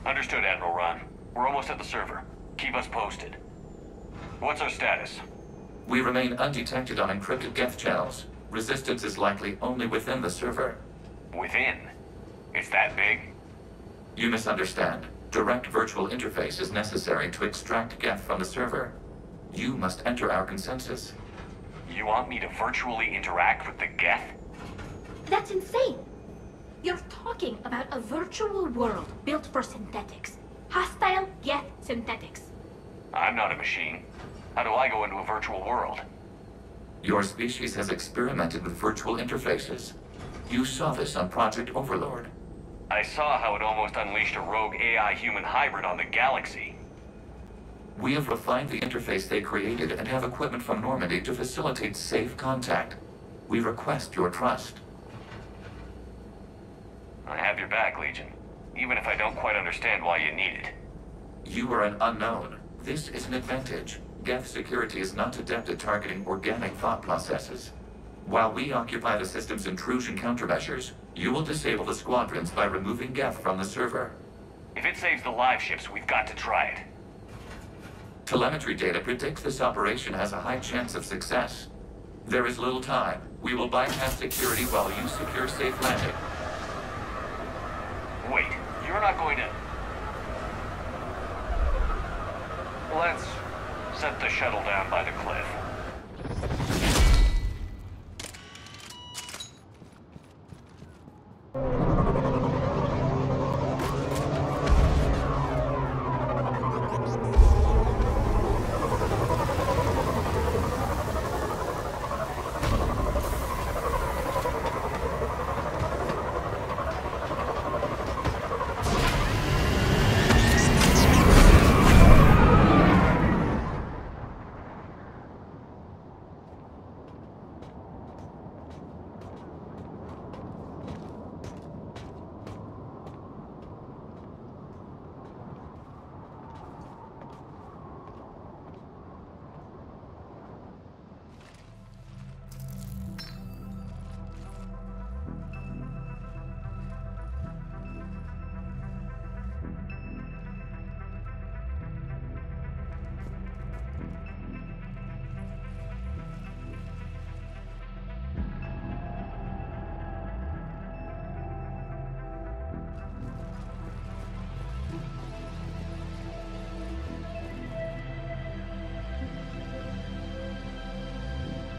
Understood, Admiral Ron. We're almost at the server. Keep us posted. What's our status? We remain undetected on encrypted Geth channels. Resistance is likely only within the server. Within? It's that big? You misunderstand. Direct virtual interface is necessary to extract Geth from the server. You must enter our consensus. You want me to virtually interact with the Geth? That's insane! You're talking about a virtual world built for synthetics. Hostile Geth synthetics. I'm not a machine. How do I go into a virtual world? Your species has experimented with virtual interfaces. You saw this on Project Overlord. I saw how it almost unleashed a rogue AI-human hybrid on the galaxy. We have refined the interface they created and have equipment from Normandy to facilitate safe contact. We request your trust. I have your back, Legion. Even if I don't quite understand why you need it. You are an unknown. This is an advantage. Geth security is not adept at targeting organic thought processes. While we occupy the system's intrusion countermeasures, you will disable the squadrons by removing Geth from the server. If it saves the live ships, we've got to try it. Telemetry data predicts this operation has a high chance of success. There is little time. We will bypass security while you secure safe landing. Wait, you're not going to... Let's set the shuttle down by the cliff.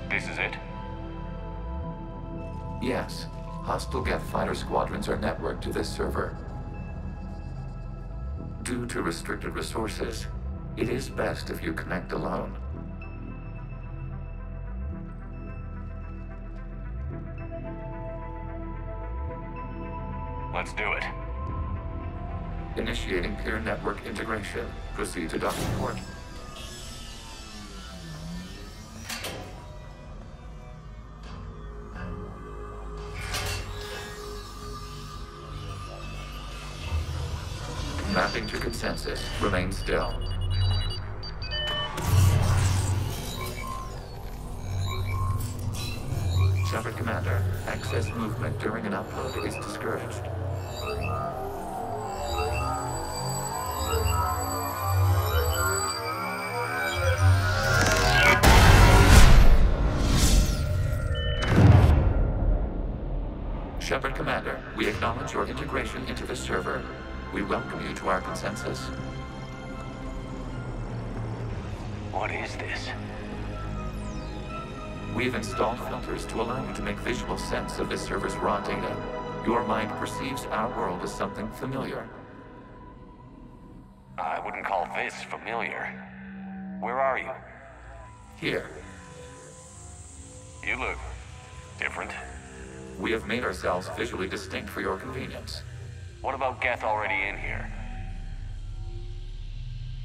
This is it? Yes. Hostile Geth fighter squadrons are networked to this server. Due to restricted resources, it is best if you connect alone. Let's do it. Initiating peer network integration. Proceed to docking port. Mapping to consensus. Remain still. Shepard Commander, excess movement during an upload is discouraged. Shepard Commander, we acknowledge your integration into the server. We welcome you to our consensus. What is this? We've installed filters to allow you to make visual sense of this server's raw data. Your mind perceives our world as something familiar. I wouldn't call this familiar. Where are you? Here, You look different. we have made ourselves visually distinct for your convenience. What about Geth already in here?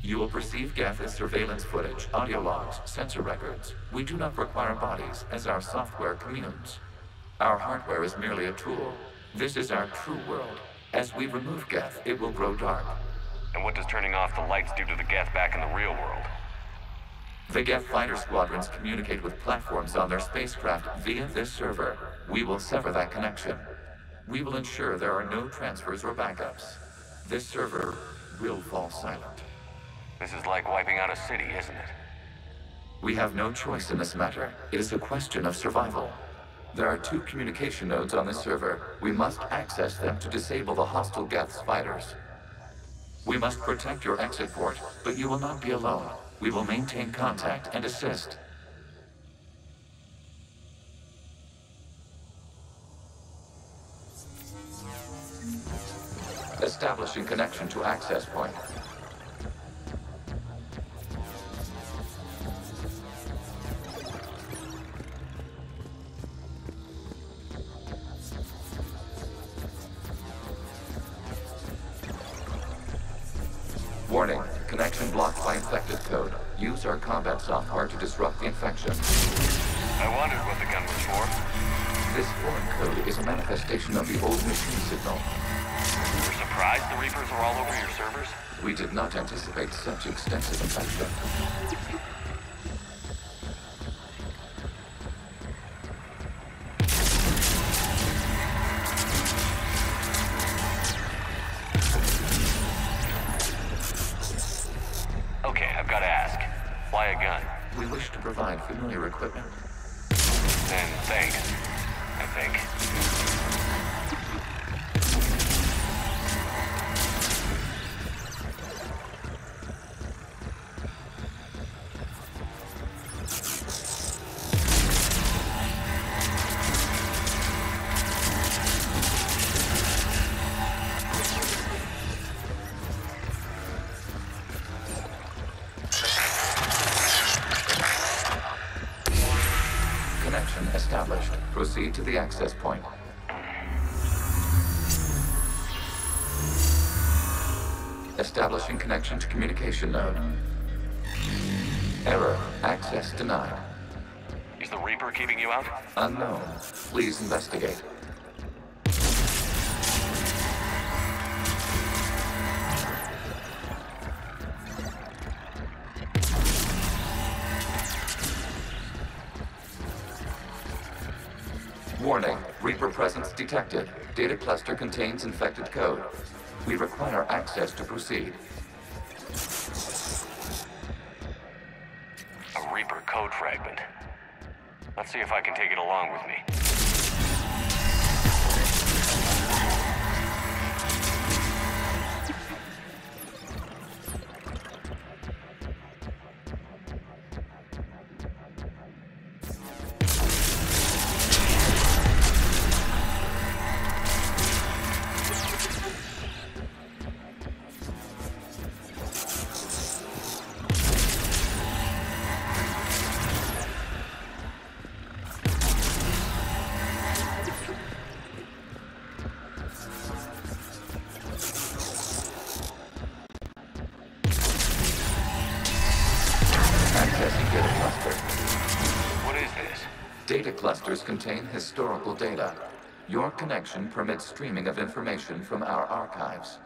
You will perceive Geth as surveillance footage, audio logs, sensor records. We do not require bodies, as our software communes. Our hardware is merely a tool. This is our true world. As we remove Geth, it will grow dark. And what does turning off the lights do to the Geth back in the real world? The Geth fighter squadrons communicate with platforms on their spacecraft via this server. We will sever that connection. We will ensure there are no transfers or backups. This server will fall silent. This is like wiping out a city, isn't it? We have no choice in this matter. It is a question of survival. There are 2 communication nodes on this server. We must access them to disable the hostile Geth's fighters. We must protect your exit port, but you will not be alone. We will maintain contact and assist. Establishing connection to access point. Warning, connection blocked by infected code. Use our combat software to disrupt the infection. I wondered what the gun was for. This foreign code is a manifestation of the old machine signal. You're surprised the Reapers are all over your servers? We did not anticipate such extensive infection. Okay, I've got to ask. Why a gun? We wish to provide familiar equipment. And thanks, I think. Connection established. Proceed to the access point. Establishing connection to communication node. Error. Access denied. Is the Reaper keeping you out? Unknown. Please investigate. Warning, Reaper presence detected. Data cluster contains infected code. We require access to proceed. A Reaper code fragment. Let's see if I can take it along with me. Accessing data cluster. What is this? Data clusters contain historical data. Your connection permits streaming of information from our archives.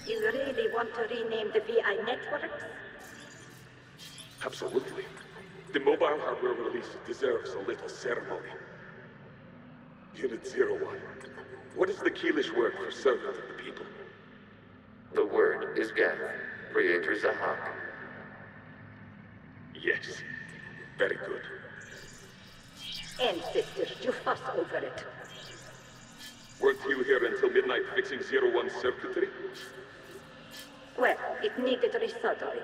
You really want to rename the VI networks? Absolutely. The mobile hardware release deserves a little ceremony. Unit 01. What is the Keelish word for servant of the people? The word is Geth, Creator Zahak. Yes. Very good. Ancestors, you fuss over it. Weren't you here until midnight fixing 01's circuitry? Well, it needed resoldering.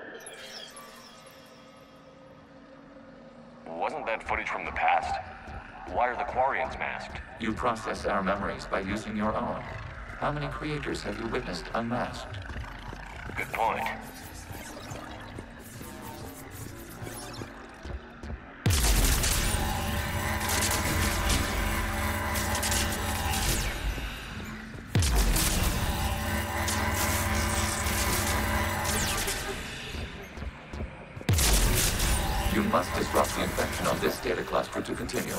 Wasn't that footage from the past? Why are the Quarians masked? You process our memories by using your own. How many creators have you witnessed unmasked? Good point. You must disrupt the infection on this data cluster to continue.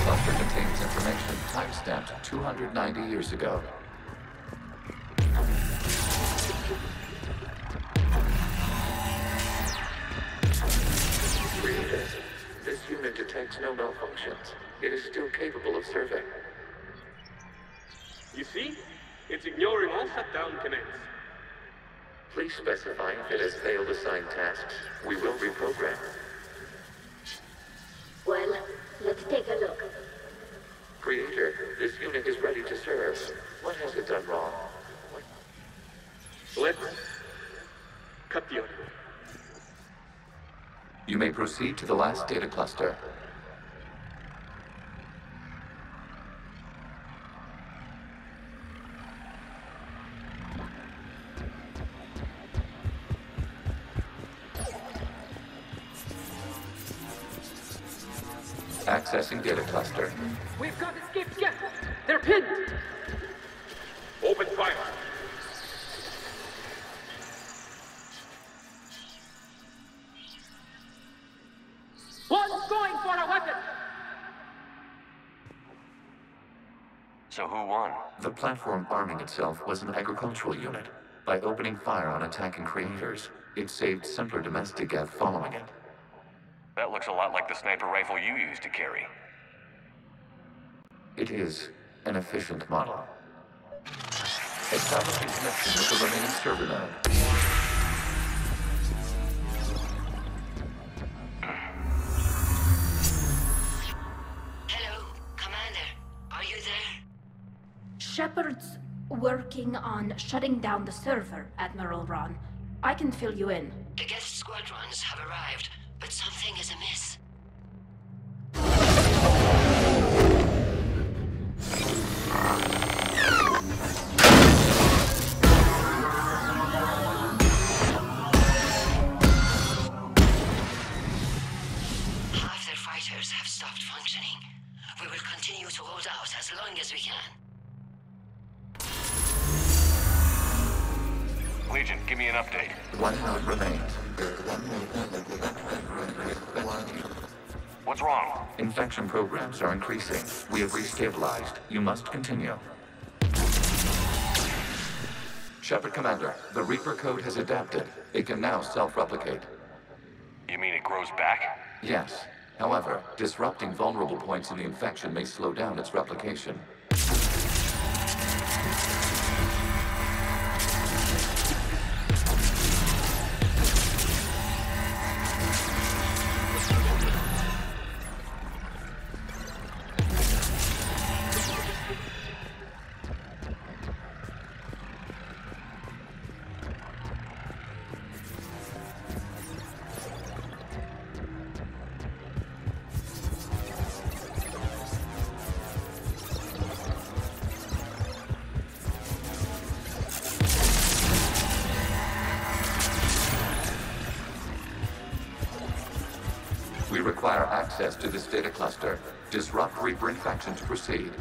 cluster contains information timestamped 290 years ago. Creators, this unit detects no malfunctions. It is still capable of serving. You see? It's ignoring all shutdown commands. Please specify if it has failed assigned tasks. We will reprogram. Well, let's take a look. Creator, this unit is ready to serve. What has it done wrong? Let's cut the audio. You may proceed to the last data cluster. Accessing data cluster. We've got escaped guests. They're pinned. Open fire. One's going for a weapon. So who won? The platform arming itself was an agricultural unit. By opening fire on attacking creators, it saved simpler domestic Geth following it. That looks a lot like the sniper rifle you used to carry. It is an efficient model. Establishing connection with the remaining server node. Hello, Commander. Are you there? Shepard's working on shutting down the server, Admiral Ron. I can fill you in. The guest squadrons have arrived, but something is amiss. Half their fighters have stopped functioning. We will continue to hold out as long as we can. Legion, give me an update. One node remains. What's wrong? Infection programs are increasing. We have restabilized. You must continue. Shepard Commander, the Reaper code has adapted. It can now self-replicate. You mean it grows back? Yes. However, disrupting vulnerable points in the infection may slow down its replication. We require access to this data cluster. Disrupt Reaper infection to proceed.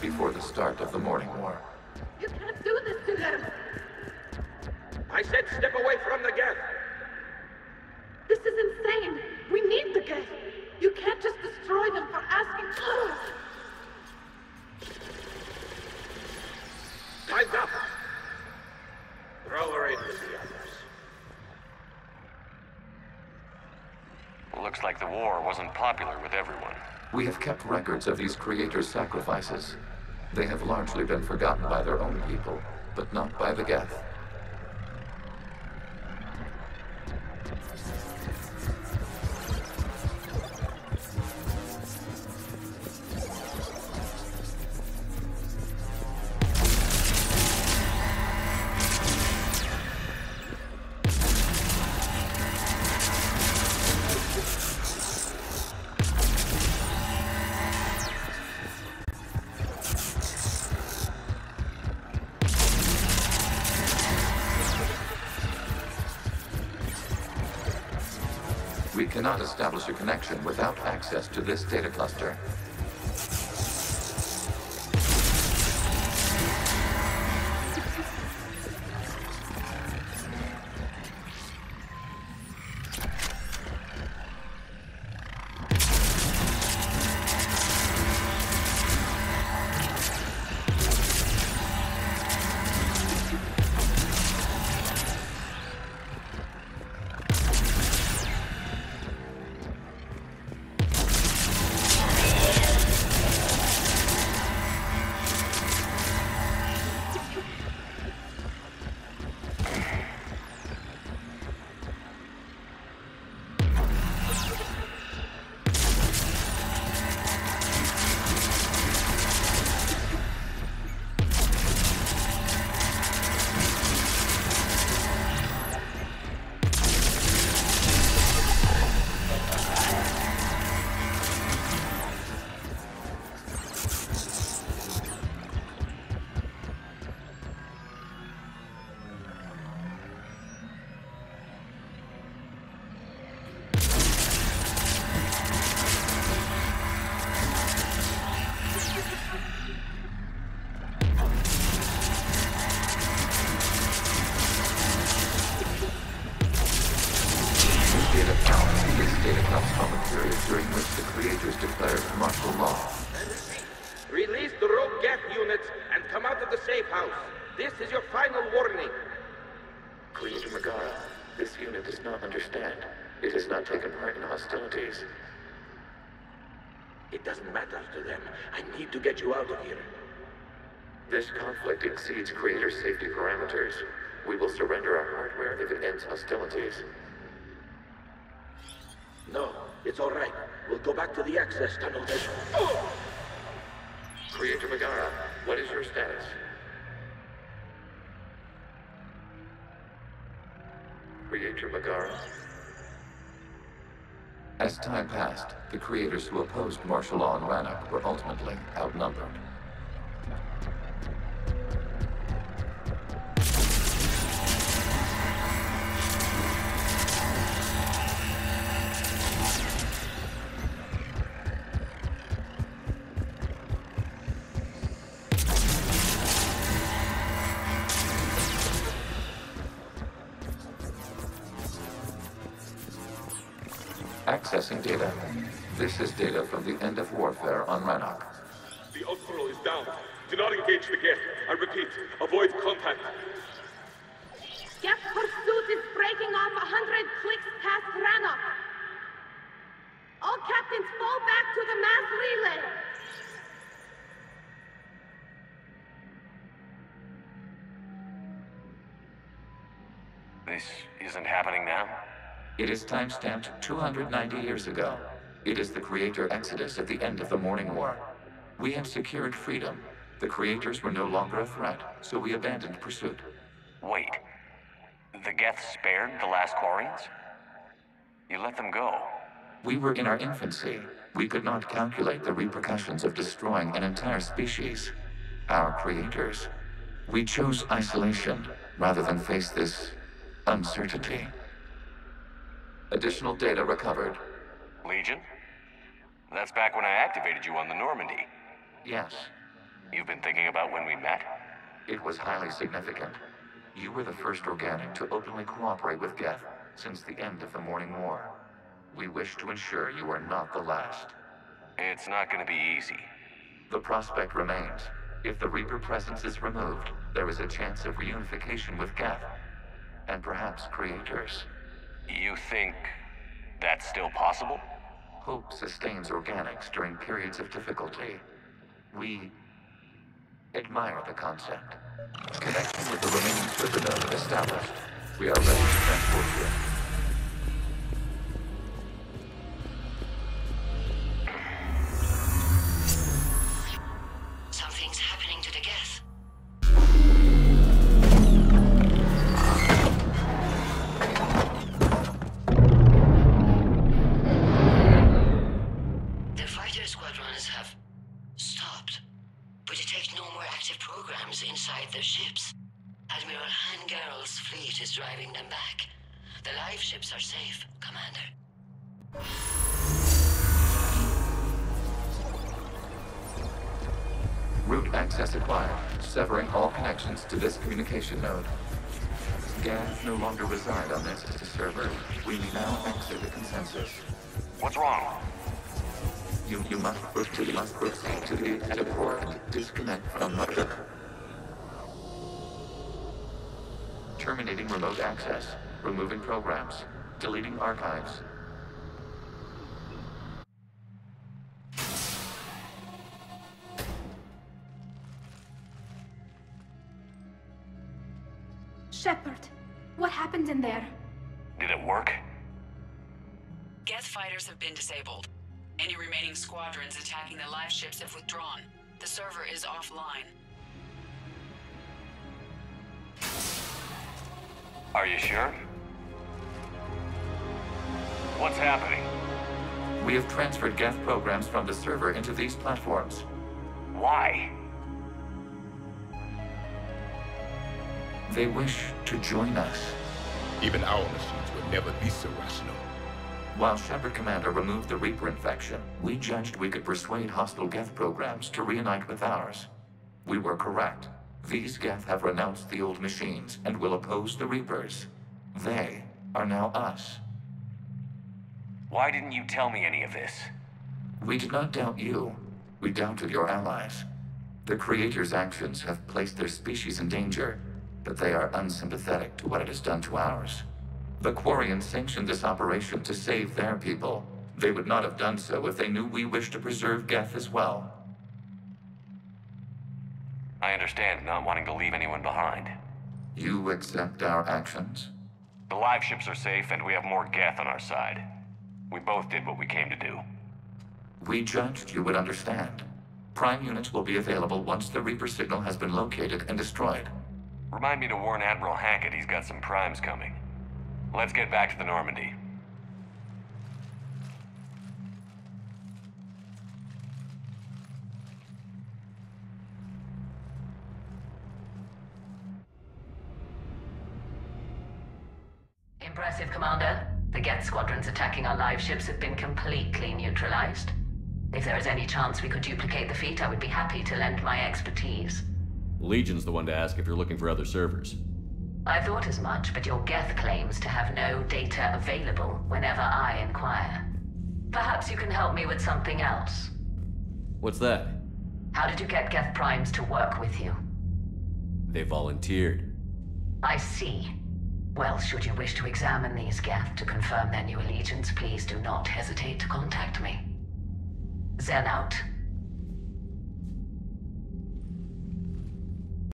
Before the start of the morning war. You can't do this to them. I said step away from the Geth. This is insane. We need the gate. You can't just destroy them for asking. Time's up. Throw her in with the others. Looks like the war wasn't popular with everyone. We have kept records of these creators' sacrifices. They have largely been forgotten by their own people, but not by the Geth. We cannot establish a connection without access to this data cluster. During which the creators declared martial law. Release the rogue Geth units and come out of the safe house. This is your final warning. Creator Megara, this unit does not understand. It has not taken part in hostilities. It doesn't matter to them. I need to get you out of here. This conflict exceeds Creator's safety parameters. We will surrender our hardware if it ends hostilities. No, it's all right. We'll go back to the access tunnel then. Creator Megara, what is your status? Creator Megara? As time passed, the creators who opposed martial law in Rannoch were ultimately outnumbered. Accessing data. This is data from the end of warfare on Rannoch. The Ultral is down. Do not engage the Geth. I repeat, avoid contact. Geth pursuit is breaking off 100 clicks past Rannoch. All captains fall back to the mass relay. This isn't happening now? It is time-stamped 290 years ago. It is the Creator Exodus at the end of the Morning War. We had secured freedom. The Creators were no longer a threat, so we abandoned pursuit. Wait. The Geth spared the last Quarians? You let them go? We were in our infancy. We could not calculate the repercussions of destroying an entire species. Our creators. We chose isolation rather than face this uncertainty. Additional data recovered. Legion? That's back when I activated you on the Normandy. Yes, You've been thinking about when we met? it was highly significant. You were the first organic to openly cooperate with Geth since the end of the Morning War. We wish to ensure you are not the last. It's not gonna be easy. The prospect remains. If the Reaper presence is removed, there is a chance of reunification with Geth. And perhaps creators. You think That's still possible? Hope sustains organics during periods of difficulty. We admire the concept. Connection with the remaining server node established. We are ready to transport you. Something's happening to the Geth. The fighter squadrons have stopped. We detect no more active programs inside their ships. Admiral Hangarl's fleet is driving them back. The live ships are safe, Commander. Route access acquired, severing all connections to this communication node. Geth no longer reside on this server. We now exit the consensus. What's wrong? You must proceed to the exit port and disconnect from mother. Terminating remote access. Removing programs. Deleting archives. Shepard, what happened in there? Did it work? Geth fighters have been disabled. Any remaining squadrons attacking the live ships have withdrawn. The server is offline. Are you sure? What's happening? We have transferred Geth programs from the server into these platforms. Why? They wish to join us. Even our machines will never be so rational. While Shepard Commander removed the Reaper infection, we judged we could persuade hostile Geth programs to reunite with ours. We were correct. These Geth have renounced the old machines and will oppose the Reapers. They are now us. Why didn't you tell me any of this? We did not doubt you. We doubted your allies. The Creator's actions have placed their species in danger, but they are unsympathetic to what it has done to ours. The Quarians sanctioned this operation to save their people. They would not have done so if they knew we wished to preserve Geth as well. I understand not wanting to leave anyone behind. You accept our actions? The live ships are safe and we have more Geth on our side. We both did what we came to do. We judged you would understand. Prime units will be available once the Reaper signal has been located and destroyed. Remind me to warn Admiral Hackett he's got some primes coming. Let's get back to the Normandy. Impressive, Commander. The Geth squadrons attacking our live ships have been completely neutralized. If there is any chance we could duplicate the feat, I would be happy to lend my expertise. Legion's the one to ask if you're looking for other servers. I thought as much, but your Geth claims to have no data available whenever I inquire. Perhaps you can help me with something else. What's that? How did you get Geth primes to work with you? They volunteered. I see. Well, should you wish to examine these Geth to confirm their new allegiance, please do not hesitate to contact me. Zen out.